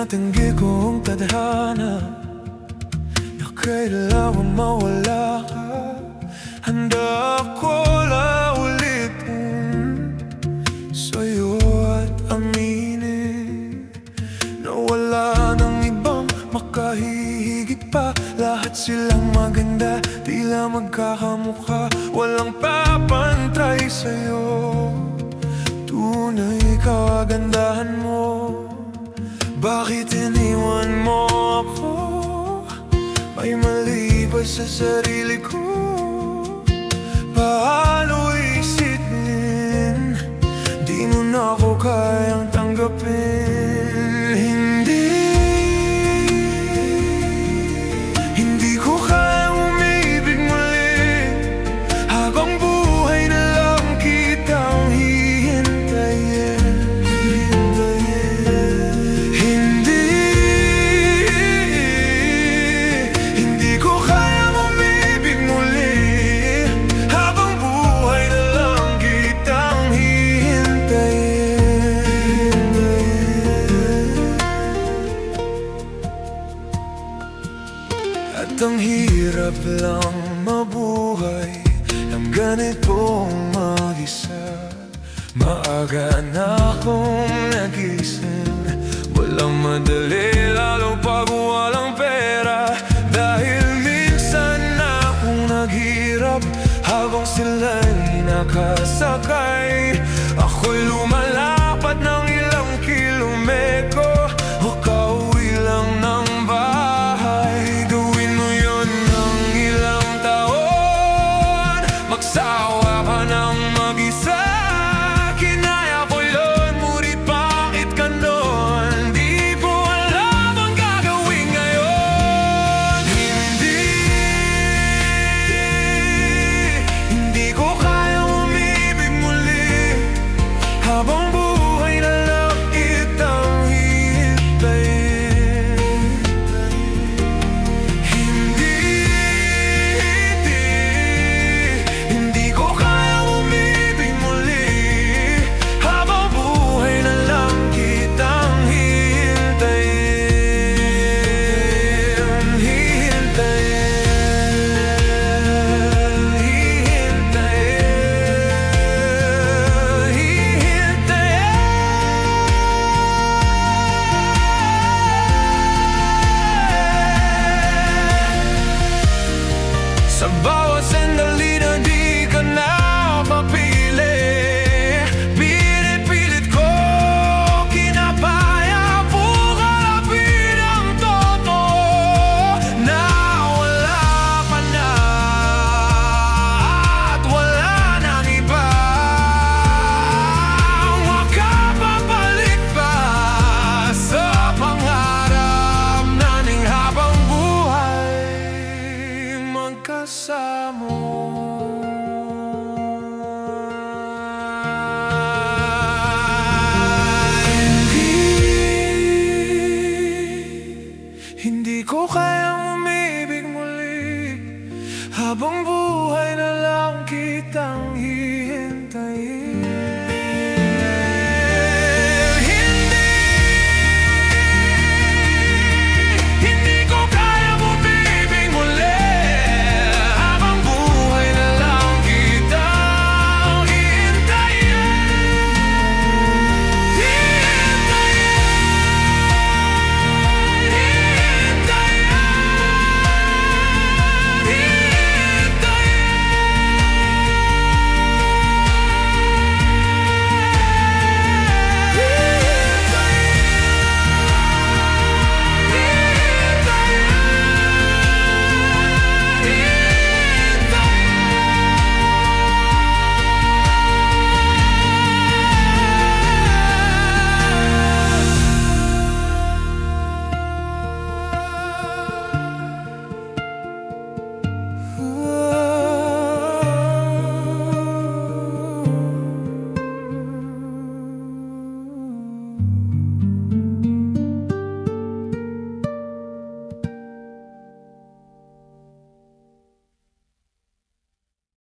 Tinatanggi kong tadhana na kailangan mawala ka. Handa ako ulitin sa'yo at aminin na wala nang ibang makahihigit pa. Lahat silang maganda, tila magkakamukha, walang papantay sa'yo. Tunay kagandahan mo, bakit iniwan mo ako? May mali ba sa sarili ko? Paano isipin? Di mo na ako kayang tanggapin. Hindi ko kayang umibig muli, habang buhay na lang kitang hihintayin. Hindi ko kayang umibig muli, habang buhay na lang kitang hihintayin. At ang hirap lang mabuhay ng ganitong mag-isa. Maaga na akong nagising, walang madali, lalo pag walang pera. Dahil minsan na akong naghirap habang sila'y nakasakay.